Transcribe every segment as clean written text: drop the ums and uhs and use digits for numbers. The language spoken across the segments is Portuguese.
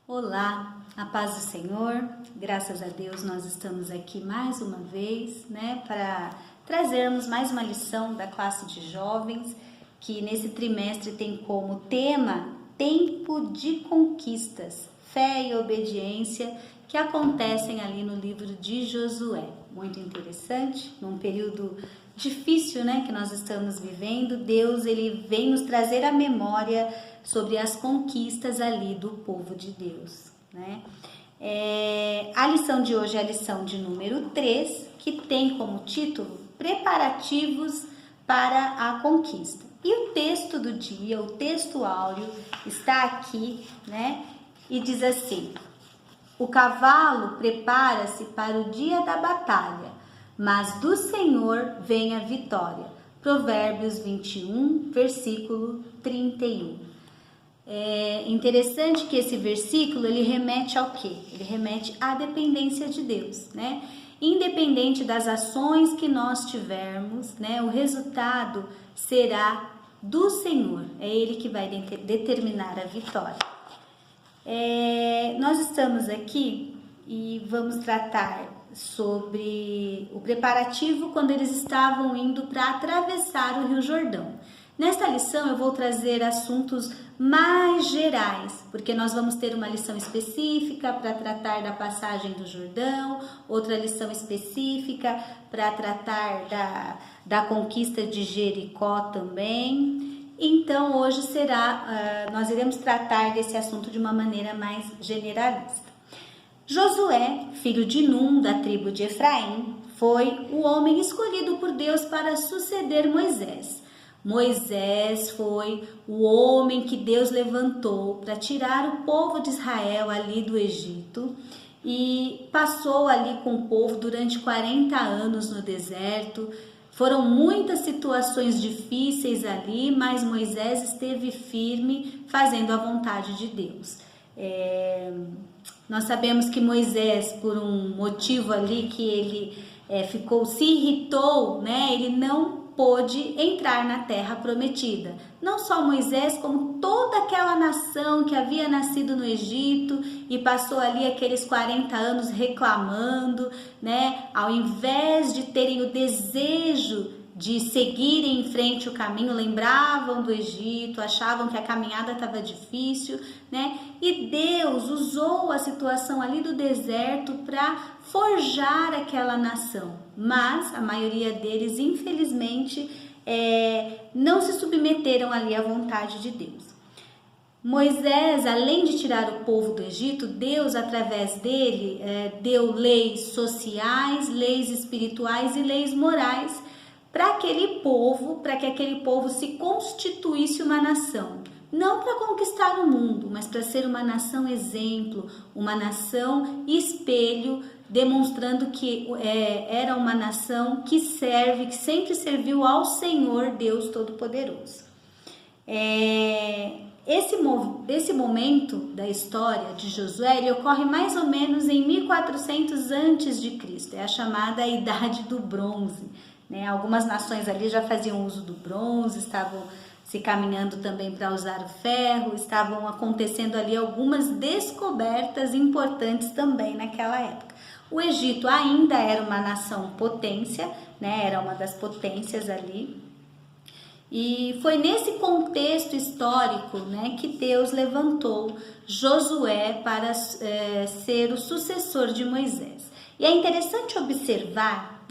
Olá, a paz do Senhor, graças a Deus nós estamos aqui mais uma vez, para trazermos mais uma lição da classe de jovens, que nesse trimestre tem como tema Tempo de Conquistas, Fé e Obediência, que acontecem ali no livro de Josué. Muito interessante, num período difícil, que nós estamos vivendo, Deus ele vem nos trazer a memória sobre as conquistas ali do povo de Deus, A lição de hoje é a lição de número 3, que tem como título Preparativos para a Conquista. E o texto do dia, o texto áureo, está aqui, E diz assim: o cavalo prepara-se para o dia da batalha, mas do Senhor vem a vitória. Provérbios 21, versículo 31. É interessante que esse versículo, ele remete ao quê? Ele remete à dependência de Deus, Independente das ações que nós tivermos, o resultado será do Senhor. É Ele que vai determinar a vitória. Nós estamos aqui e vamos tratar sobre o preparativo quando eles estavam indo para atravessar o Rio Jordão. Nesta lição eu vou trazer assuntos mais gerais, porque nós vamos ter uma lição específica para tratar da passagem do Jordão, outra lição específica para tratar da conquista de Jericó também. Então hoje nós iremos tratar desse assunto de uma maneira mais generalista. Josué, filho de Num, da tribo de Efraim, foi o homem escolhido por Deus para suceder Moisés. Moisés foi o homem que Deus levantou para tirar o povo de Israel ali do Egito e passou ali com o povo durante 40 anos no deserto. Foram muitas situações difíceis ali, mas Moisés esteve firme fazendo a vontade de Deus. Nós sabemos que Moisés, por um motivo ali que ele se irritou, ele não pôde entrar na terra prometida. Não só Moisés, como toda aquela nação que havia nascido no Egito e passou ali aqueles 40 anos reclamando, Ao invés de terem o desejo de seguirem em frente o caminho, lembravam do Egito, achavam que a caminhada estava difícil, E Deus usou a situação ali do deserto para forjar aquela nação. Mas a maioria deles, infelizmente, não se submeteram ali à vontade de Deus. Moisés, além de tirar o povo do Egito, Deus, através dele, deu leis sociais, leis espirituais e leis morais para que aquele povo se constituísse uma nação. Não para conquistar o mundo, mas para ser uma nação exemplo, uma nação espelho, demonstrando que era uma nação que sempre serviu ao Senhor Deus Todo-Poderoso. Esse momento da história de Josué, ele ocorre mais ou menos em 1400 a.C., é a chamada Idade do Bronze. Algumas nações ali já faziam uso do bronze, estavam se caminhando também para usar o ferro, estavam acontecendo ali algumas descobertas importantes também naquela época. O Egito ainda era uma nação potência, era uma das potências ali. E foi nesse contexto histórico, que Deus levantou Josué para ser o sucessor de Moisés. E é interessante observar,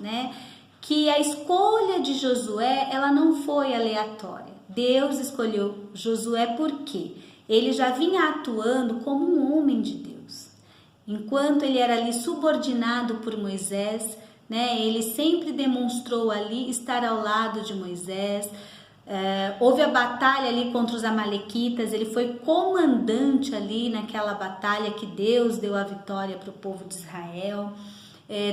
que a escolha de Josué, ela não foi aleatória. Deus escolheu Josué porque ele já vinha atuando como um homem de Deus. Enquanto ele era ali subordinado por Moisés, ele sempre demonstrou ali estar ao lado de Moisés. Houve a batalha ali contra os amalequitas, ele foi comandante ali naquela batalha que Deus deu a vitória para o povo de Israel.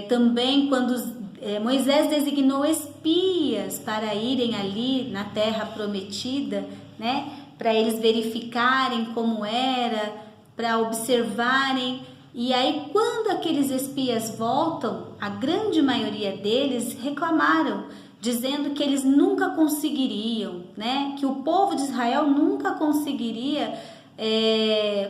Também quando Moisés designou espias para irem ali na terra prometida, para eles verificarem como era, para observarem. E aí quando aqueles espias voltam, a grande maioria deles reclamaram, dizendo que eles nunca conseguiriam, que o povo de Israel nunca conseguiria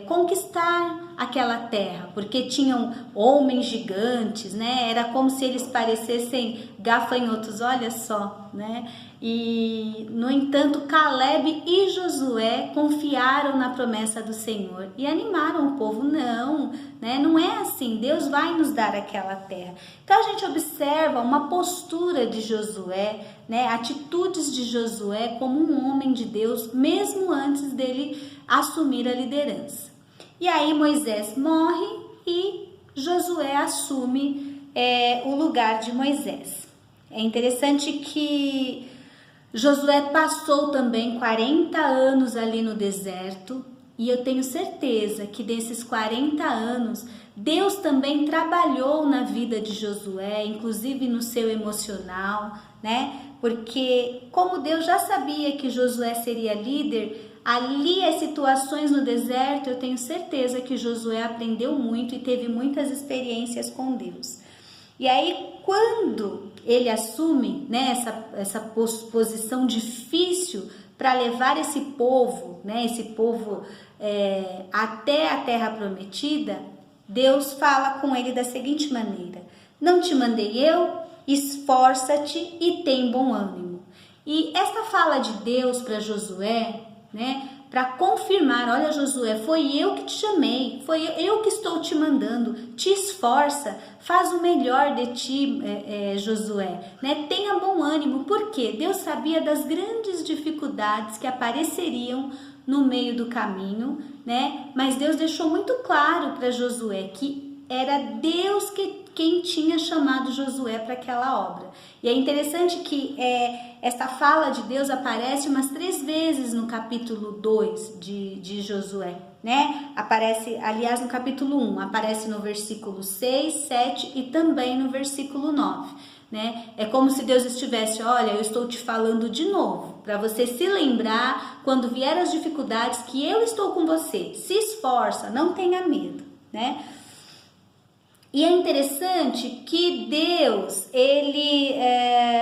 conquistar aquela terra, porque tinham homens gigantes, né? Era como se eles parecessem gafanhotos, olha só, né? E, no entanto, Caleb e Josué confiaram na promessa do Senhor e animaram o povo. Não, né? Não é assim, Deus vai nos dar aquela terra. Então a gente observa uma postura de Josué, né? Atitudes de Josué como um homem de Deus, mesmo antes dele assumir a liderança. E aí Moisés morre e Josué assume o lugar de Moisés. É interessante que Josué passou também 40 anos ali no deserto, e eu tenho certeza que desses 40 anos, Deus também trabalhou na vida de Josué, inclusive no seu emocional, né? Porque como Deus já sabia que Josué seria líder, ali as situações no deserto, eu tenho certeza que Josué aprendeu muito e teve muitas experiências com Deus. E aí, quando ele assume, né, essa posição difícil para levar esse povo, né, até a terra prometida, Deus fala com ele da seguinte maneira: não te mandei eu? Esforça-te e tem bom ânimo. E esta fala de Deus para Josué, né, para confirmar: olha, Josué, foi eu que te chamei, foi eu que estou te mandando, te esforça, faz o melhor de ti, Josué, né? Tenha bom ânimo, porque Deus sabia das grandes dificuldades que apareceriam no meio do caminho, né? Mas Deus deixou muito claro para Josué que era Deus quem tinha chamado Josué para aquela obra. E é interessante que essa fala de Deus aparece umas 3 vezes no capítulo 2 de Josué, né? Aparece, aliás, no capítulo 1, aparece no versículo 6, 7 e também no versículo 9, né? É como se Deus estivesse: olha, eu estou te falando de novo, para você se lembrar quando vier as dificuldades que eu estou com você. Se esforça, não tenha medo, né? E é interessante que Deus, ele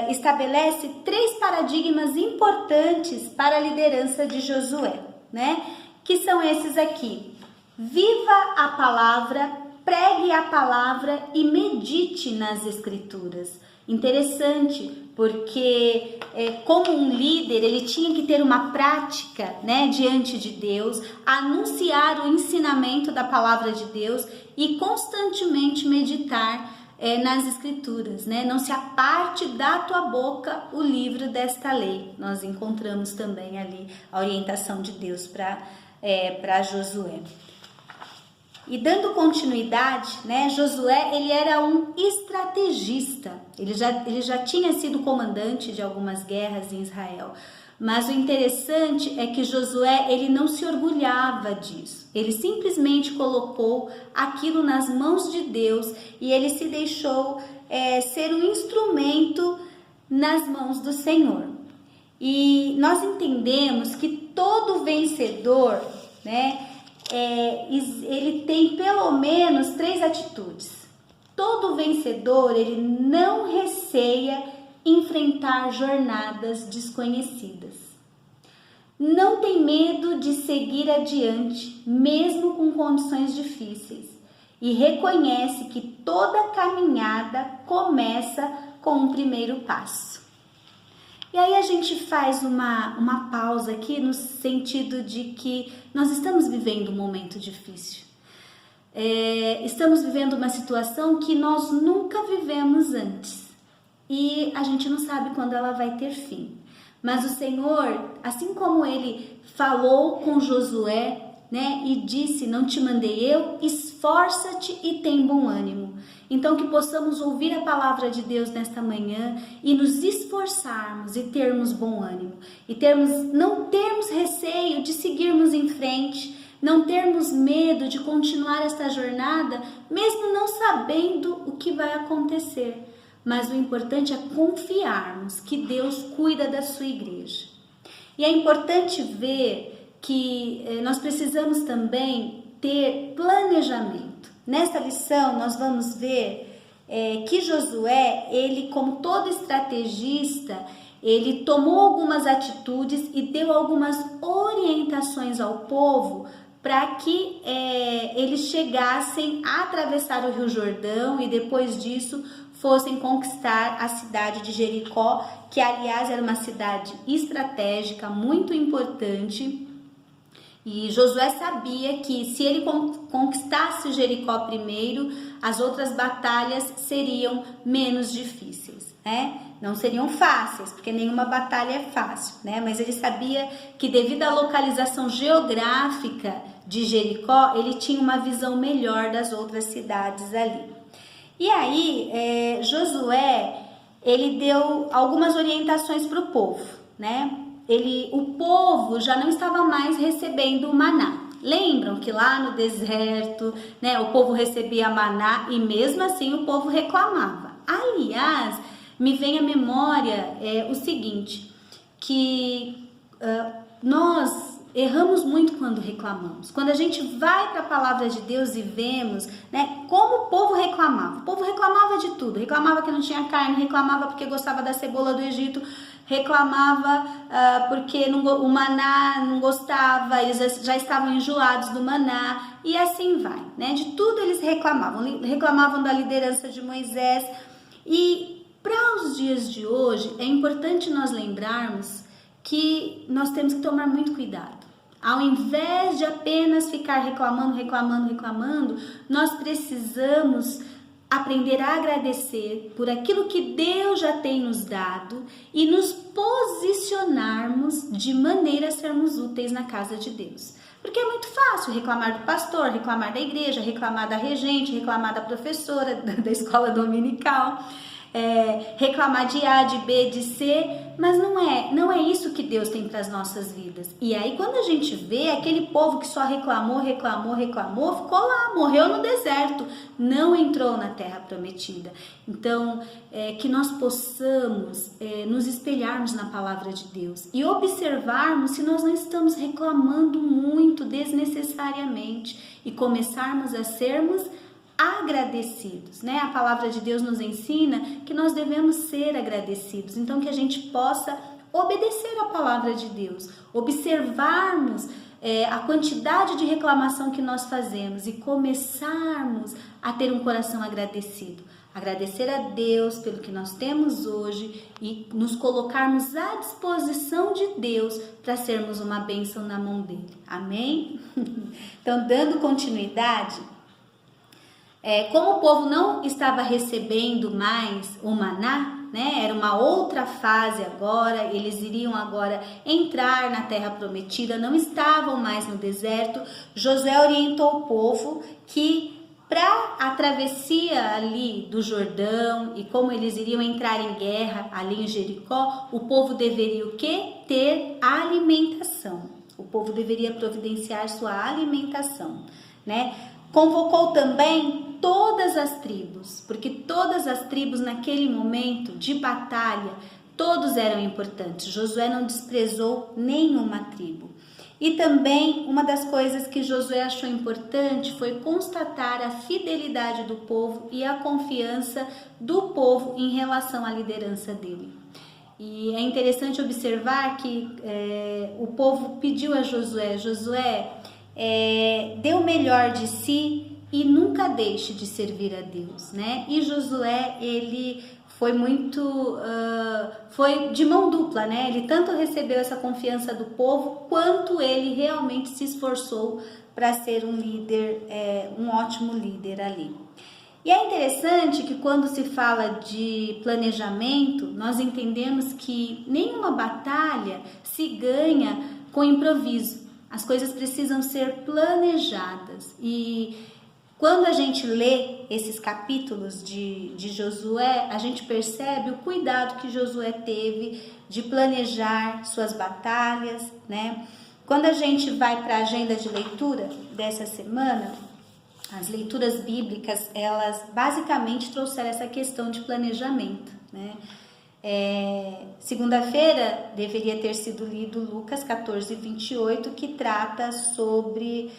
estabelece 3 paradigmas importantes para a liderança de Josué, né? Que são esses aqui: viva a palavra, pregue a palavra e medite nas escrituras. Interessante, porque como um líder, ele tinha que ter uma prática, né, diante de Deus, anunciar o ensinamento da palavra de Deus e constantemente meditar nas escrituras, né? Não se aparte da tua boca o livro desta lei. Nós encontramos também ali a orientação de Deus para Josué. E dando continuidade, né, Josué, ele era um estrategista, ele já tinha sido comandante de algumas guerras em Israel, mas o interessante é que Josué, ele não se orgulhava disso, ele simplesmente colocou aquilo nas mãos de Deus e ele se deixou ser um instrumento nas mãos do Senhor. E nós entendemos que todo vencedor, né, ele tem pelo menos 3 atitudes. Todo vencedor, ele não receia enfrentar jornadas desconhecidas. Não tem medo de seguir adiante, mesmo com condições difíceis. E reconhece que toda caminhada começa com um primeiro passo. E aí a gente faz uma pausa aqui no sentido de que nós estamos vivendo um momento difícil. Estamos vivendo uma situação que nós nunca vivemos antes. E a gente não sabe quando ela vai ter fim. Mas o Senhor, assim como Ele falou com Josué, né, e disse: não te mandei eu, esforça-te e tem bom ânimo. Então que possamos ouvir a palavra de Deus nesta manhã e nos esforçarmos e termos bom ânimo. E não termos receio de seguirmos em frente, não termos medo de continuar esta jornada, mesmo não sabendo o que vai acontecer. Mas o importante é confiarmos que Deus cuida da sua igreja. E é importante ver que nós precisamos também ter planejamento. Nesta lição nós vamos ver que Josué, ele como todo estrategista, ele tomou algumas atitudes e deu algumas orientações ao povo para que eles chegassem a atravessar o Rio Jordão e depois disso fossem conquistar a cidade de Jericó, que aliás era uma cidade estratégica muito importante. E Josué sabia que se ele conquistasse Jericó primeiro, as outras batalhas seriam menos difíceis, né? Não seriam fáceis, porque nenhuma batalha é fácil, né? Mas ele sabia que devido à localização geográfica de Jericó, ele tinha uma visão melhor das outras cidades ali. E aí, Josué, ele deu algumas orientações para o povo, né? O povo já não estava mais recebendo o maná. Lembram que lá no deserto, né, o povo recebia maná e mesmo assim o povo reclamava. Aliás, me vem à memória o seguinte, que nós erramos muito quando reclamamos. Quando a gente vai para a palavra de Deus e vemos, né, como o povo reclamava. O povo reclamava de tudo. Reclamava que não tinha carne, reclamava porque gostava da cebola do Egito, reclamava porque o maná não gostava, eles já estavam enjoados do maná e assim vai, né? De tudo eles reclamavam da liderança de Moisés. E para os dias de hoje é importante nós lembrarmos que nós temos que tomar muito cuidado. Ao invés de apenas ficar reclamando, nós precisamos aprender a agradecer por aquilo que Deus já tem nos dado e nos posicionarmos de maneira a sermos úteis na casa de Deus. Porque é muito fácil reclamar do pastor, reclamar da igreja, reclamar da regente, reclamar da professora da escola dominical, reclamar de A, de B, de C, mas não é isso que Deus tem para as nossas vidas. E aí quando a gente vê aquele povo que só reclamou, ficou lá, morreu no deserto, não entrou na terra prometida. Então, que nós possamos nos espelharmos na palavra de Deus e observarmos se nós não estamos reclamando muito desnecessariamente e começarmos a sermos agradecidos, né? A palavra de Deus nos ensina que nós devemos ser agradecidos, então que a gente possa obedecer a palavra de Deus, observarmos a quantidade de reclamação que nós fazemos e começarmos a ter um coração agradecido. Agradecer a Deus pelo que nós temos hoje e nos colocarmos à disposição de Deus para sermos uma bênção na mão dele. Amém? Então, dando continuidade, como o povo não estava recebendo mais o maná, né? Era uma outra fase agora, eles iriam agora entrar na terra prometida, não estavam mais no deserto. Josué orientou o povo que para a travessia ali do Jordão e como eles iriam entrar em guerra ali em Jericó, o povo deveria o quê? Ter alimentação. O povo deveria providenciar sua alimentação, né? Convocou também todas as tribos, porque todas as tribos naquele momento de batalha, todos eram importantes. Josué não desprezou nenhuma tribo. E também uma das coisas que Josué achou importante foi constatar a fidelidade do povo e a confiança do povo em relação à liderança dele. E é interessante observar que o povo pediu a Josué, dê o melhor de si e nunca deixe de servir a Deus, né? E Josué, ele foi foi de mão dupla, né? Ele tanto recebeu essa confiança do povo, quanto ele realmente se esforçou para ser um líder, um ótimo líder ali. E é interessante que quando se fala de planejamento, nós entendemos que nenhuma batalha se ganha com improviso. As coisas precisam ser planejadas e quando a gente lê esses capítulos de Josué, a gente percebe o cuidado que Josué teve de planejar suas batalhas, né? Quando a gente vai para a agenda de leitura dessa semana, as leituras bíblicas, elas basicamente trouxeram essa questão de planejamento, né? Segunda-feira deveria ter sido lido Lucas 14:28, que trata sobre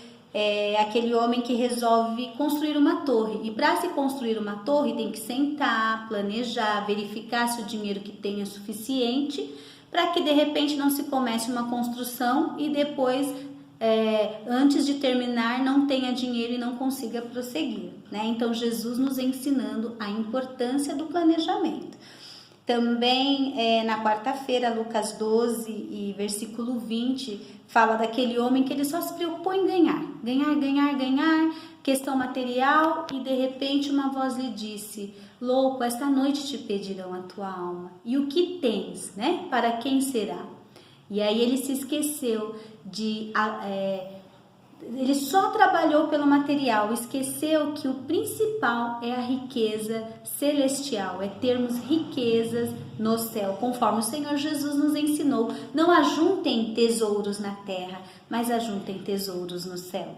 aquele homem que resolve construir uma torre. E para se construir uma torre tem que sentar, planejar, verificar se o dinheiro que tem é suficiente para que de repente não se comece uma construção e depois antes de terminar não tenha dinheiro e não consiga prosseguir, né? Então Jesus nos ensinando a importância do planejamento. Também na quarta-feira, Lucas 12 e versículo 20, fala daquele homem que ele só se preocupou em ganhar, questão material, e de repente uma voz lhe disse: louco, esta noite te pedirão a tua alma, e o que tens, né? Para quem será? E aí ele se esqueceu ele só trabalhou pelo material, esqueceu que o principal é a riqueza celestial, é termos riquezas no céu, conforme o Senhor Jesus nos ensinou. Não ajuntem tesouros na terra, mas ajuntem tesouros no céu,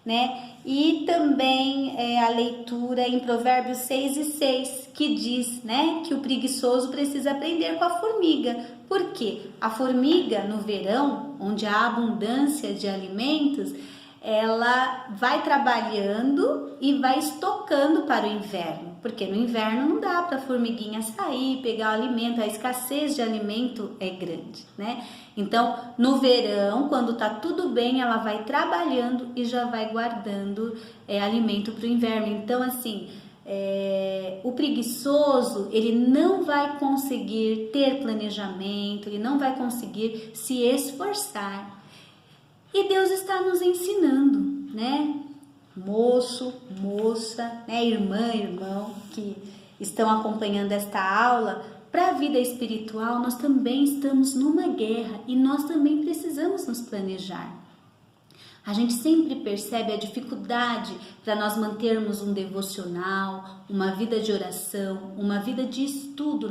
né? E também a leitura em Provérbios 6:6, que diz, né, que o preguiçoso precisa aprender com a formiga. Por quê? A formiga, no verão, onde há abundância de alimentos, ela vai trabalhando e vai estocando para o inverno, porque no inverno não dá para a formiguinha sair, pegar o alimento, a escassez de alimento é grande, né? Então, no verão, quando tá tudo bem, ela vai trabalhando e já vai guardando alimento para o inverno. Então, assim, o preguiçoso, ele não vai conseguir ter planejamento, ele não vai conseguir se esforçar. E Deus está nos ensinando, né? Moço, moça, né? Irmã, irmão, que estão acompanhando esta aula, para a vida espiritual nós também estamos numa guerra e nós também precisamos nos planejar. A gente sempre percebe a dificuldade para nós mantermos um devocional, uma vida de oração, uma vida de estudo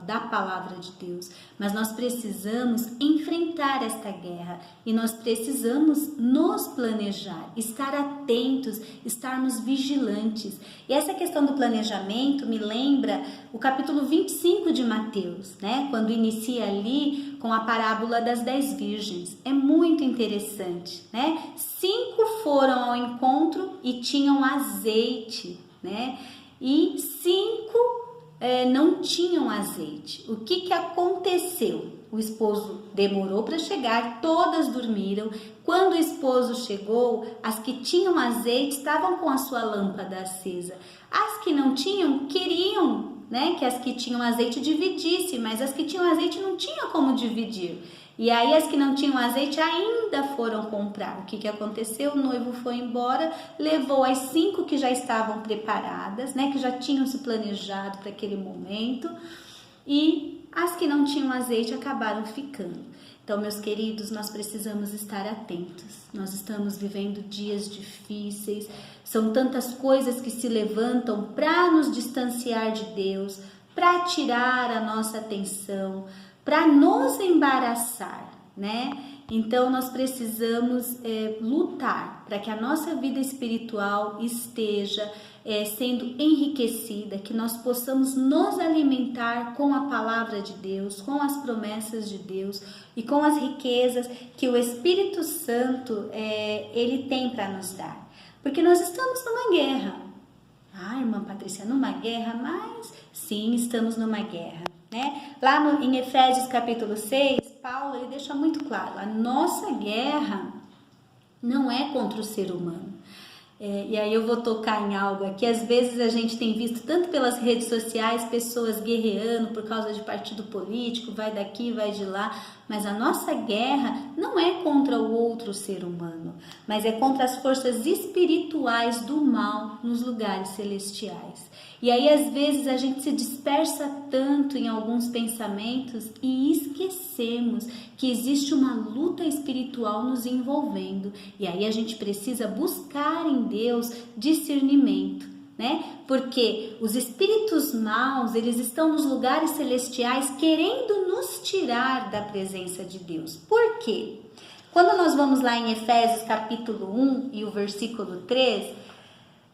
da palavra de Deus. Mas nós precisamos enfrentar esta guerra e nós precisamos nos planejar, estar atentos, estarmos vigilantes. E essa questão do planejamento me lembra o capítulo 25 de Mateus, né? Quando inicia ali com a parábola das 10 virgens. É muito interessante, né? 5 foram ao encontro e tinham azeite, né? E 5 não tinham azeite. O que aconteceu? O esposo demorou para chegar, todas dormiram. Quando o esposo chegou, as que tinham azeite estavam com a sua lâmpada acesa. As que não tinham queriam, né, que as que tinham azeite dividissem, mas as que tinham azeite não tinham como dividir. E aí as que não tinham azeite ainda foram comprar. O que aconteceu? O noivo foi embora, levou as 5 que já estavam preparadas, né, que já tinham se planejado para aquele momento, e as que não tinham azeite acabaram ficando. Então, meus queridos, nós precisamos estar atentos. Nós estamos vivendo dias difíceis, são tantas coisas que se levantam para nos distanciar de Deus, para tirar a nossa atenção, para nos embaraçar, né? Então, nós precisamos lutar para que a nossa vida espiritual esteja sendo enriquecida, que nós possamos nos alimentar com a palavra de Deus, com as promessas de Deus e com as riquezas que o Espírito Santo ele tem para nos dar. Porque nós estamos numa guerra. Ah, irmã Patrícia, numa guerra? Mas sim, estamos numa guerra, né? Lá em Efésios capítulo 6, Paulo ele deixa muito claro, a nossa guerra não é contra o ser humano. E aí eu vou tocar em algo aqui. Às vezes a gente tem visto tanto pelas redes sociais pessoas guerreando por causa de partido político, vai daqui, vai de lá, mas a nossa guerra não é contra o outro ser humano, mas é contra as forças espirituais do mal nos lugares celestiais. E aí às vezes a gente se dispersa tanto em alguns pensamentos e esquecemos que existe uma luta espiritual nos envolvendo. E aí a gente precisa buscar em Deus discernimento, né? Porque os espíritos maus, eles estão nos lugares celestiais querendo nos tirar da presença de Deus. Por quê? Quando nós vamos lá em Efésios capítulo 1 e o versículo 3,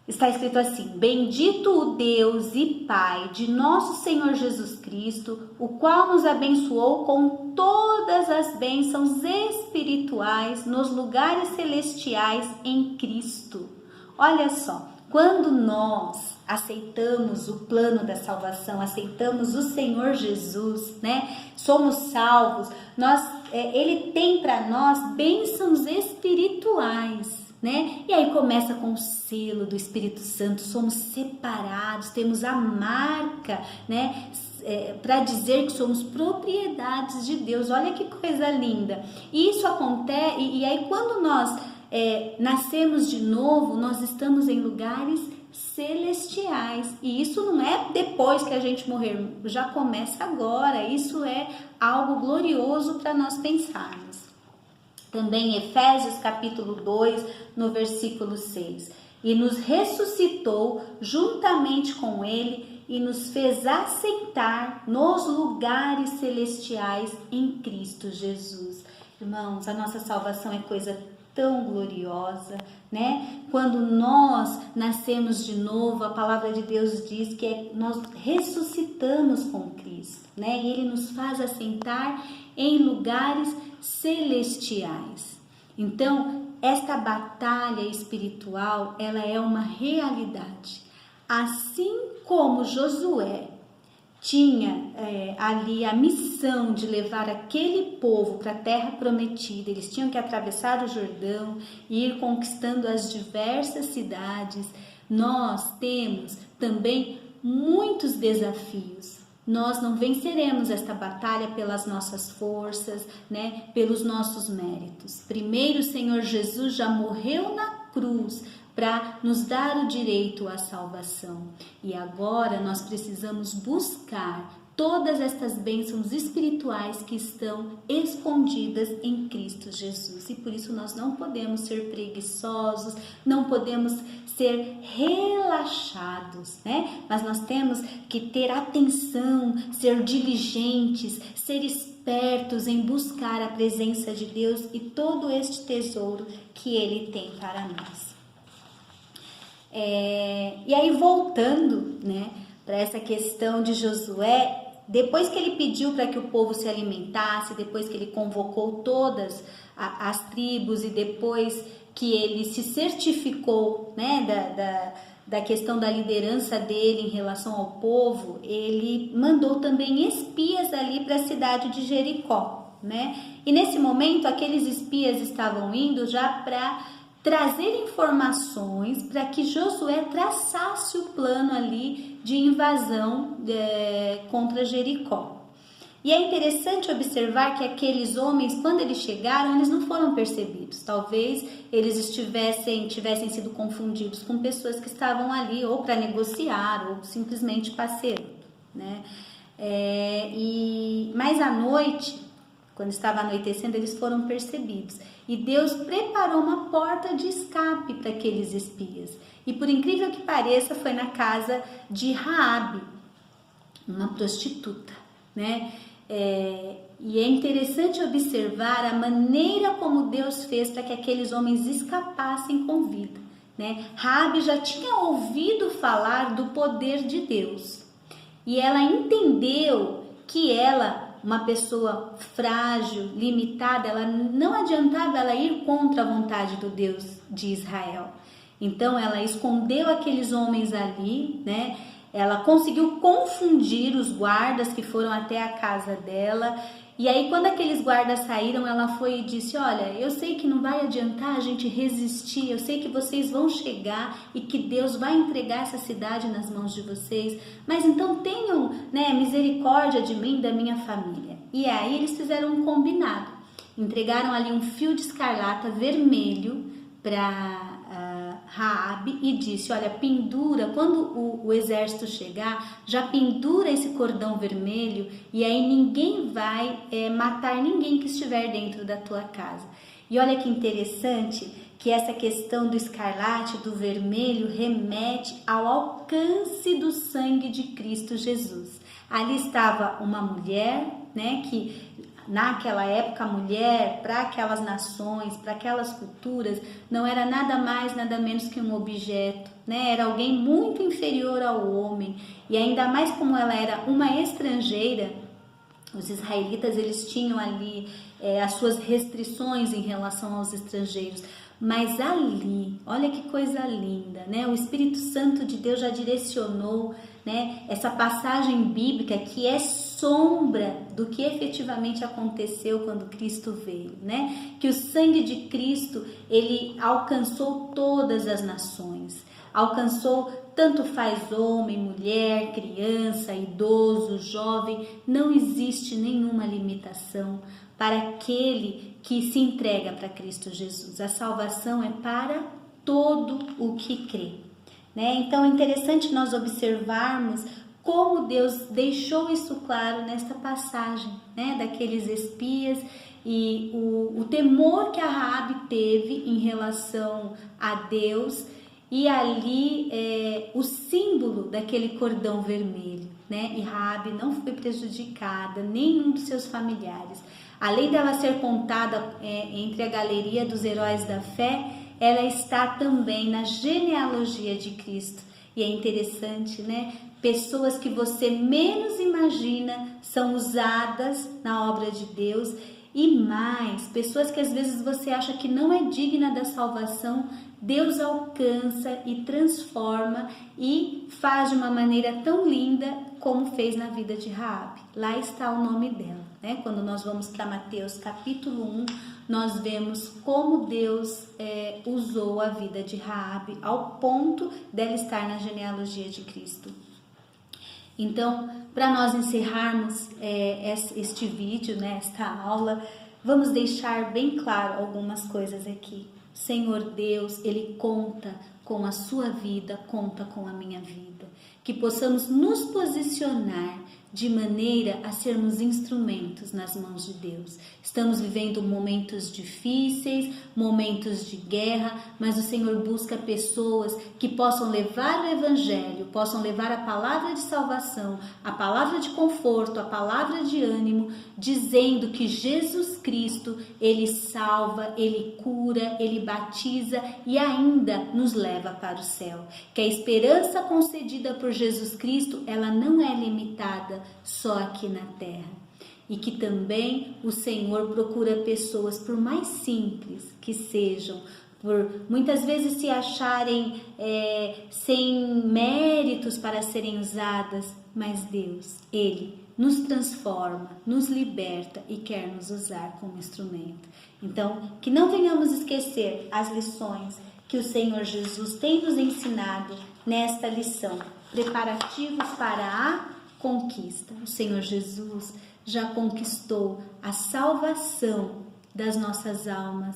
está escrito assim: bendito o Deus e Pai de nosso Senhor Jesus Cristo, o qual nos abençoou com todas as bênçãos espirituais nos lugares celestiais em Cristo. Olha só, quando nós aceitamos o plano da salvação, aceitamos o Senhor Jesus, né? somos salvos, Ele tem para nós bênçãos espirituais, né? E aí começa com o selo do Espírito Santo, somos separados, temos a marca, né? Para dizer que somos propriedades de Deus. Olha que coisa linda. E isso acontece, e aí quando nós nascemos de novo, nós estamos em lugares celestiais. E isso não é depois que a gente morrer, já começa agora. Isso é algo glorioso para nós pensarmos. Também Efésios capítulo 2, no versículo 6. E nos ressuscitou juntamente com Ele e nos fez assentar nos lugares celestiais em Cristo Jesus. Irmãos, a nossa salvação é coisa tão gloriosa, né? Quando nós nascemos de novo, a palavra de Deus diz que nós ressuscitamos com Cristo, né? E Ele nos faz assentar em lugares celestiais. Então, esta batalha espiritual, ela é uma realidade. Assim como Josué tinha ali a missão de levar aquele povo para a terra prometida, eles tinham que atravessar o Jordão e ir conquistando as diversas cidades, nós temos também muitos desafios. Nós não venceremos esta batalha pelas nossas forças, né? Pelos nossos méritos. Primeiro, o Senhor Jesus já morreu na cruz para nos dar o direito à salvação. E agora nós precisamos buscar todas estas bênçãos espirituais que estão escondidas em Cristo Jesus. E por isso nós não podemos ser preguiçosos, não podemos ser relaxados, né? Mas nós temos que ter atenção, ser diligentes, ser espertos em buscar a presença de Deus e todo este tesouro que Ele tem para nós. E aí voltando, né, para essa questão de Josué, depois que ele pediu para que o povo se alimentasse, depois que ele convocou todas as tribos e depois que ele se certificou, né, da questão da liderança dele em relação ao povo, ele mandou também espias ali para a cidade de Jericó, né? E nesse momento aqueles espias estavam indo já para trazer informações para que Josué traçasse o plano ali de invasão contra Jericó. E é interessante observar que aqueles homens, quando eles chegaram, eles não foram percebidos. Talvez eles tivessem sido confundidos com pessoas que estavam ali ou para negociar ou simplesmente passeando, né? Mas à noite, quando estava anoitecendo, eles foram percebidos. E Deus preparou uma porta de escape para aqueles espias. E por incrível que pareça, foi na casa de Raabe, uma prostituta, né? E é interessante observar a maneira como Deus fez para que aqueles homens escapassem com vida, né? Raabe já tinha ouvido falar do poder de Deus. E ela entendeu que ela, uma pessoa frágil, limitada, ela não adiantava ela ir contra a vontade do Deus de Israel. Então ela escondeu aqueles homens ali, né? Ela conseguiu confundir os guardas que foram até a casa dela. E aí quando aqueles guardas saíram, ela foi e disse: olha, eu sei que não vai adiantar a gente resistir, eu sei que vocês vão chegar e que Deus vai entregar essa cidade nas mãos de vocês, mas então tenham, né, misericórdia de mim e da minha família. E aí eles fizeram um combinado, entregaram ali um fio de escarlata vermelho para Raabe e disse: olha, pendura, quando o exército chegar, já pendura esse cordão vermelho e aí ninguém vai matar ninguém que estiver dentro da tua casa. E olha que interessante que essa questão do escarlate, do vermelho, remete ao alcance do sangue de Cristo Jesus. Ali estava uma mulher, né, que naquela época, a mulher, para aquelas nações, para aquelas culturas, não era nada mais, nada menos que um objeto, né? Era alguém muito inferior ao homem. E ainda mais como ela era uma estrangeira, os israelitas, eles tinham ali as suas restrições em relação aos estrangeiros. Mas ali, olha que coisa linda, né? O Espírito Santo de Deus já direcionou, né, essa passagem bíblica que é sombra do que efetivamente aconteceu quando Cristo veio, né? Que o sangue de Cristo, ele alcançou todas as nações, alcançou tanto faz homem, mulher, criança, idoso, jovem, não existe nenhuma limitação para aquele que se entrega para Cristo Jesus. A salvação é para todo o que crê, né? Então é interessante nós observarmos como Deus deixou isso claro nesta passagem, né? Daqueles espias e o temor que a Raabe teve em relação a Deus, e ali o símbolo daquele cordão vermelho, né? E Raabe não foi prejudicada, nenhum dos seus familiares. Além dela ser contada entre a galeria dos heróis da fé, ela está também na genealogia de Cristo. E é interessante, né? Pessoas que você menos imagina são usadas na obra de Deus, e mais, pessoas que às vezes você acha que não é digna da salvação, Deus alcança e transforma e faz de uma maneira tão linda como fez na vida de Raabe. Lá está o nome dela, né? Quando nós vamos para Mateus capítulo 1, nós vemos como Deus usou a vida de Raabe ao ponto dela estar na genealogia de Cristo. Então, para nós encerrarmos este vídeo, né, esta aula, vamos deixar bem claro algumas coisas aqui. O Senhor Deus, Ele conta com a sua vida, conta com a minha vida. Que possamos nos posicionar de maneira a sermos instrumentos nas mãos de Deus. Estamos vivendo momentos difíceis, momentos de guerra, mas o Senhor busca pessoas que possam levar o Evangelho, possam levar a palavra de salvação, a palavra de conforto, a palavra de ânimo, dizendo que Jesus Cristo, Ele salva, Ele cura, Ele batiza e ainda nos leva para o céu. Que a esperança concedida por Jesus Cristo, ela não é limitada só aqui na terra, e que também o Senhor procura pessoas, por mais simples que sejam, por muitas vezes se acharem sem méritos para serem usadas, mas Deus, Ele nos transforma, nos liberta e quer nos usar como instrumento. Então, que não venhamos esquecer as lições que o Senhor Jesus tem nos ensinado nesta lição, preparativos para a conquista. O Senhor Jesus já conquistou a salvação das nossas almas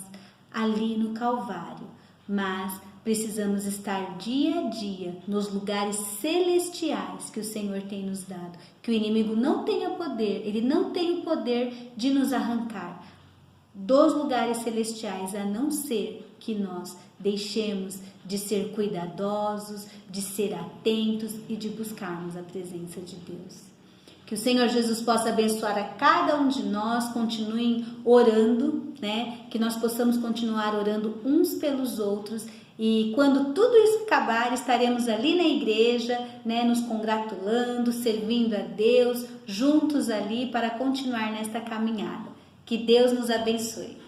ali no Calvário, mas precisamos estar dia a dia nos lugares celestiais que o Senhor tem nos dado, que o inimigo não tenha poder, ele não tem o poder de nos arrancar dos lugares celestiais, a não ser que nós deixemos de ser cuidadosos, de ser atentos e de buscarmos a presença de Deus. Que o Senhor Jesus possa abençoar a cada um de nós, continuem orando, né? Que nós possamos continuar orando uns pelos outros, e quando tudo isso acabar, estaremos ali na igreja, né? Nos congratulando, servindo a Deus, juntos ali para continuar nesta caminhada. Que Deus nos abençoe.